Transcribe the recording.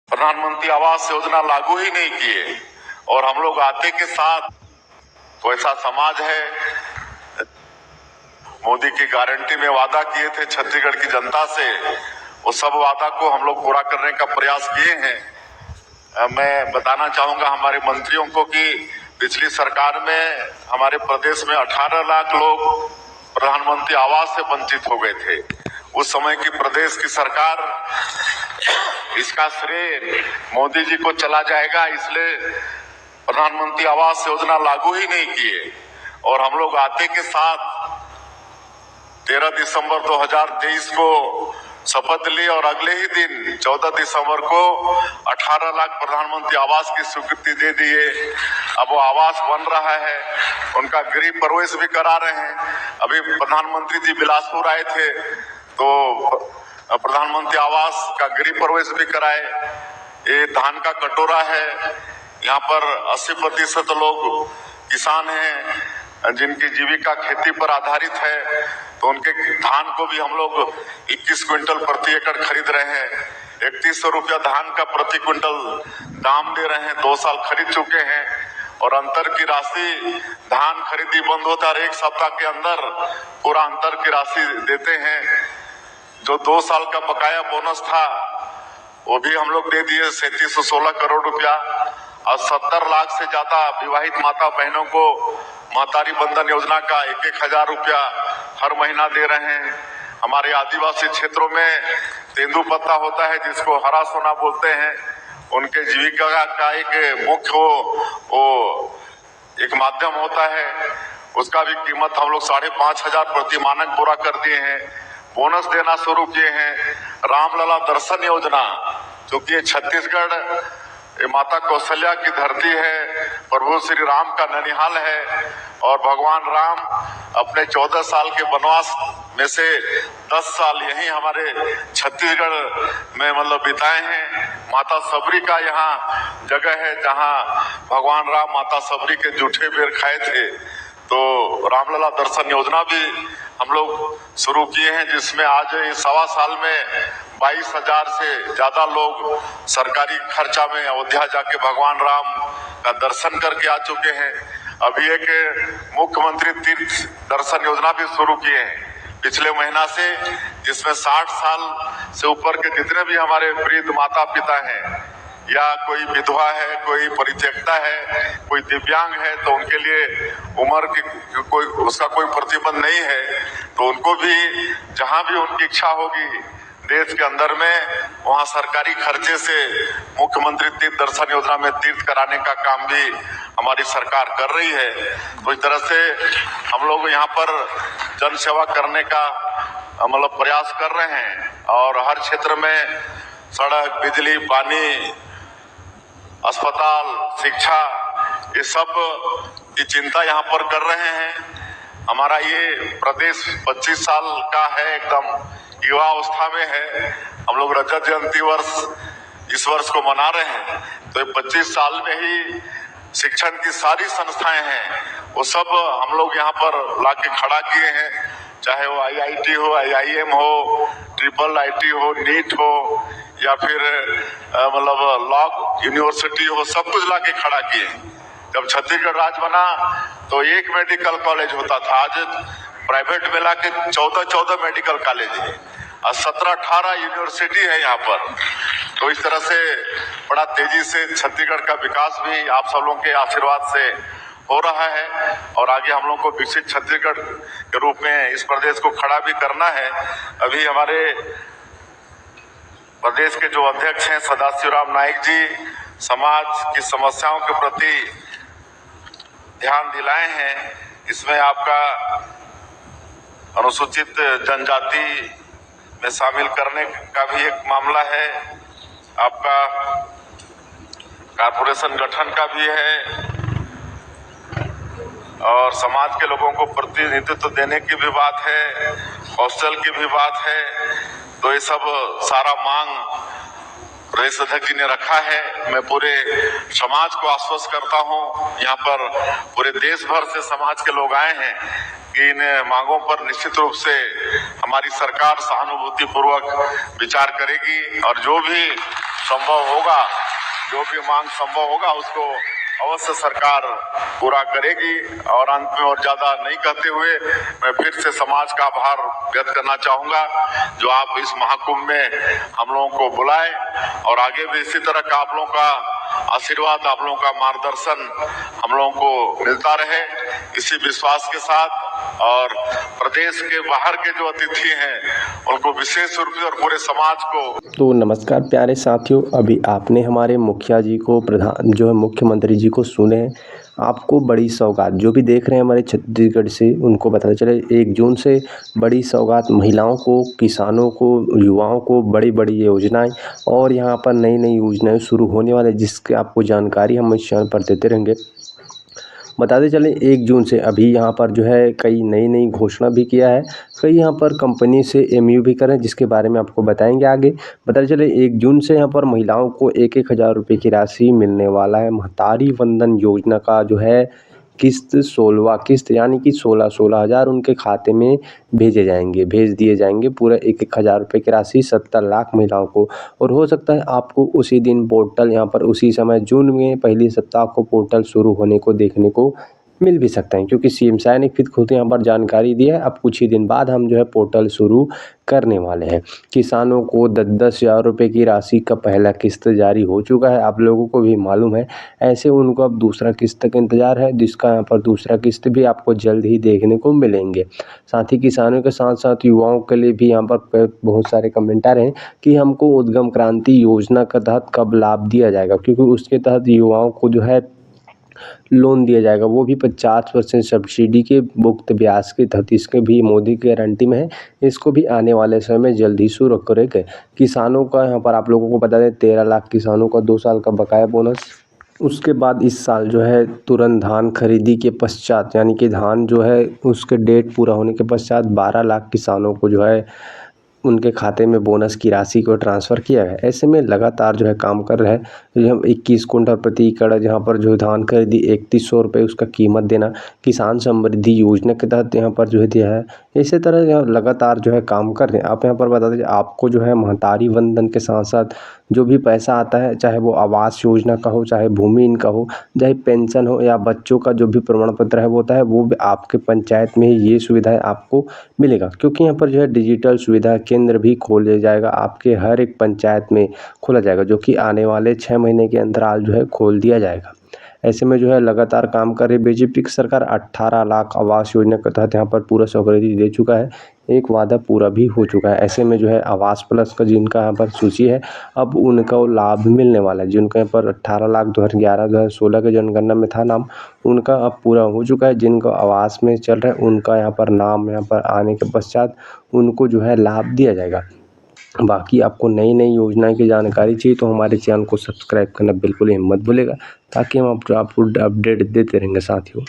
प्रधानमंत्री आवास योजना लागू ही नहीं किए और हम लोग आते के साथ तो ऐसा समाज है। मोदी की गारंटी में वादा किए थे छत्तीसगढ़ की जनता से, वो सब वादा को हम लोग पूरा करने का प्रयास किए हैं। मैं बताना चाहूंगा हमारे मंत्रियों को कि पिछली सरकार में हमारे प्रदेश में 18 लाख लोग प्रधानमंत्री आवास से वंचित हो गए थे। उस समय की प्रदेश की सरकार, इसका श्रेय मोदी जी को चला जाएगा, इसलिए प्रधानमंत्री आवास योजना लागू ही नहीं किए और हम लोग आते के साथ 13 दिसंबर 2023 को शपथ ली और अगले ही दिन 14 दिसंबर को 18 लाख प्रधानमंत्री आवास की स्वीकृति दे दिए। अब वो आवास बन रहा है, उनका गृह प्रवेश भी करा रहे हैं। अभी प्रधानमंत्री जी बिलासपुर आए थे तो प्रधानमंत्री आवास का गृह प्रवेश भी कराए। ये धान का कटोरा है, यहाँ पर 80% लोग किसान हैं जिनकी जीविका खेती पर आधारित है, तो उनके धान को भी हम लोग 21 क्विंटल प्रति एकड़ खरीद रहे हैं। 3100 रुपया धान का प्रति क्विंटल दाम दे रहे हैं। 2 साल खरीद चुके हैं और अंतर की राशि, धान खरीदी बंद होता है 1 सप्ताह के अंदर पूरा अंतर की राशि देते हैं। जो 2 साल का बकाया बोनस था वो भी हम लोग दे दिए 3716 करोड़ रुपया और 70 लाख से ज्यादा विवाहित माता बहनों को महतारी बंधन योजना का 1-1 हजार रुपया हर महीना दे रहे हैं। हमारे आदिवासी क्षेत्रों में तेंदू पत्ता होता है जिसको हरा सोना बोलते हैं, उनके जीविका का एक मुख्य वो एक माध्यम होता है, उसका भी कीमत हम लोग 5,500 प्रति मानक पूरा कर दिए हैं। बोनस देना शुरू किए हैं। रामलला दर्शन योजना, जो कि छत्तीसगढ़ माता कौशल्या की धरती है, प्रभु श्री राम का ननिहाल है और भगवान राम अपने 14 साल के वनवास में से 10 साल यहीं हमारे छत्तीसगढ़ में बिताए हैं। माता सबरी का यहाँ जगह है जहाँ भगवान राम माता सबरी के जूठे बेर खाए थे, तो रामलला दर्शन योजना भी हम लोग शुरू किए हैं, जिसमें आज 1.25 साल में 22,000 से ज्यादा लोग सरकारी खर्चा में अयोध्या जाके भगवान राम का दर्शन करके आ चुके हैं। अभी एक मुख्यमंत्री तीर्थ दर्शन योजना भी शुरू किए हैं पिछले महीना से, जिसमें 60 साल से ऊपर के जितने भी हमारे वृद्ध माता पिता हैं या कोई विधवा है, कोई परित्यक्ता है, कोई दिव्यांग है, तो उनके लिए उम्र की उसका कोई प्रतिबंध नहीं है, तो उनको भी जहां भी उनकी इच्छा होगी देश के अंदर में वहां सरकारी खर्चे से मुख्यमंत्री तीर्थ दर्शन योजना में तीर्थ कराने का काम भी हमारी सरकार कर रही है। तो इस तरह से हम लोग यहाँ पर जन सेवा करने का प्रयास कर रहे हैं और हर क्षेत्र में सड़क, बिजली, पानी, अस्पताल, शिक्षा, ये सब की चिंता यहाँ पर कर रहे हैं। हमारा ये प्रदेश 25 साल का है, एकदम युवा अवस्था में है। हम लोग रजत जयंती वर्ष इस वर्ष को मना रहे हैं, तो ये 25 साल में ही शिक्षण की सारी संस्थाएं हैं वो सब हम लोग यहाँ पर लाके खड़ा किए हैं, चाहे वो IIT हो, IIM हो, IIIT हो, नीट हो या फिर लॉ यूनिवर्सिटी हो, सब कुछ लाके खड़ा किए। जब छत्तीसगढ़ राज्य बना तो 1 मेडिकल कॉलेज होता था, आज प्राइवेट में लाके 14 मेडिकल कॉलेज है और 17-18 यूनिवर्सिटी है यहाँ पर। तो इस तरह से बड़ा तेजी से छत्तीसगढ़ का विकास भी आप सब लोगों के आशीर्वाद से हो रहा है और आगे हम लोग को विकसित छत्तीसगढ़ के रूप में इस प्रदेश को खड़ा भी करना है। अभी हमारे प्रदेश के जो अध्यक्ष हैं सदाशिवराम नाइक जी समाज की समस्याओं के प्रति ध्यान दिलाए हैं। इसमें आपका अनुसूचित जनजाति में शामिल करने का भी एक मामला है, आपका कारपोरेशन गठन का भी है और समाज के लोगों को प्रतिनिधित्व देने की भी बात है, हॉस्टल की भी बात है। तो ये सब सारा मांग प्रदेश अध्यक्ष जी ने रखा है। मैं पूरे समाज को आश्वस्त करता हूं, यहाँ पर पूरे देश भर से समाज के लोग आए हैं कि इन मांगों पर निश्चित रूप से हमारी सरकार सहानुभूति पूर्वक विचार करेगी और जो भी संभव होगा, जो भी मांग संभव होगा उसको अवश्य सरकार पूरा करेगी। और अंत में और ज्यादा नहीं कहते हुए मैं फिर से समाज का आभार व्यक्त करना चाहूंगा जो आप इस महाकुंभ में हम लोगों को बुलाए, और आगे भी इसी तरह का आप लोगों का आशीर्वाद, आप लोगों का मार्गदर्शन हम लोगों को मिलता रहे, इसी विश्वास के साथ। और प्रदेश के बाहर के जो अतिथि हैं उनको विशेष रूप से और पूरे समाज को तो नमस्कार प्यारे साथियों, अभी आपने हमारे मुखिया जी को जो है मुख्यमंत्री जी को सुने हैं। आपको बड़ी सौगात जो भी देख रहे हैं हमारे छत्तीसगढ़ से, उनको पता चले 1 जून से बड़ी सौगात महिलाओं को, किसानों को, युवाओं को बड़ी बड़ी योजनाएं और यहाँ पर नई नई योजनाएं शुरू होने वाले, जिसकी आपको जानकारी हम इस चैनल पर देते रहेंगे। बताते चलें 1 जून से अभी यहाँ पर जो है कई नई नई घोषणा भी किया है, कई यहाँ पर कंपनी से MOU भी करें, जिसके बारे में आपको बताएंगे आगे। बताते चले 1 जून से यहाँ पर महिलाओं को 1-1 हज़ार रुपये की राशि मिलने वाला है। महतारी वंदन योजना का जो है किस्त 16वां किस्त यानी कि 16 हज़ार उनके खाते में भेज दिए जाएंगे पूरा 1-1 हज़ार रुपये की राशि 70 लाख महिलाओं को। और हो सकता है आपको उसी दिन पोर्टल यहाँ पर उसी समय जून में पहली सप्ताह को पोर्टल शुरू होने को देखने को मिल भी सकता है, क्योंकि CM साहब ने खुद यहाँ पर जानकारी दी है। अब कुछ ही दिन बाद हम जो है पोर्टल शुरू करने वाले हैं। किसानों को 10-10 हज़ार रुपये की राशि का पहला किस्त जारी हो चुका है, आप लोगों को भी मालूम है। ऐसे उनको अब दूसरा किस्त का इंतज़ार है, जिसका यहाँ पर दूसरा किस्त भी आपको जल्द ही देखने को मिलेंगे। साथ ही किसानों के साथ साथ युवाओं के लिए भी यहाँ पर बहुत सारे कमेंट आ रहे हैं कि हमको उद्गम क्रांति योजना के तहत कब लाभ दिया जाएगा, क्योंकि उसके तहत युवाओं को जो है लोन दिया जाएगा, वो भी 50% सब्सिडी के मुक्त ब्याज के तहत। इसके भी मोदी की गारंटी में है, इसको भी आने वाले समय में जल्द ही शुरू करेंगे। किसानों का यहाँ पर आप लोगों को बता दें 13 लाख किसानों का 2 साल का बकाया बोनस। उसके बाद इस साल जो है तुरंत धान खरीदी के पश्चात, यानी कि धान जो है उसके डेट पूरा होने के पश्चात 12 लाख किसानों को जो है उनके खाते में बोनस की राशि को ट्रांसफ़र किया है। ऐसे में लगातार जो है काम कर रहे हैं। हम 21 कुंटल प्रति एकड़ जहाँ पर जो धान खरीदी 3100 रुपये उसका कीमत देना किसान समृद्धि योजना के तहत यहाँ पर जो है दिया है। इसी तरह यहाँ लगातार जो है काम कर रहे हैं। आप यहाँ पर बता दीजिए, आपको जो है महतारी वंदन के साथ साथ जो भी पैसा आता है, चाहे वो आवास योजना का हो, चाहे भूमिहीन का हो, चाहे पेंशन हो, या बच्चों का जो भी प्रमाण पत्र है वो होता है, वो भी आपके पंचायत में ही ये सुविधाएं आपको मिलेगा। क्योंकि यहाँ पर जो है डिजिटल सुविधा केंद्र भी खोला जाएगा, आपके हर एक पंचायत में खोला जाएगा, जो कि आने वाले 6 महीने के अंतराल जो है खोल दिया जाएगा। ऐसे में जो है लगातार काम कर रही बीजेपी की सरकार 18 लाख आवास योजना के तहत यहाँ पर पूरा स्वीकृति दे चुका है, एक वादा पूरा भी हो चुका है। ऐसे में जो है आवास प्लस का जिनका यहाँ पर सूची है, अब उनका लाभ मिलने वाला है। जिनका यहाँ पर 18 लाख 2011-2016 के जनगणना में था नाम, उनका अब पूरा हो चुका है। जिनको आवास में चल रहा है उनका यहाँ पर नाम यहाँ पर आने के पश्चात उनको जो है लाभ दिया जाएगा। बाकी आपको नई नई योजनाएं की जानकारी चाहिए तो हमारे चैनल को सब्सक्राइब करना बिल्कुल ही मत भूलेगा, ताकि हम आपको अपडेट देते रहेंगे साथियों।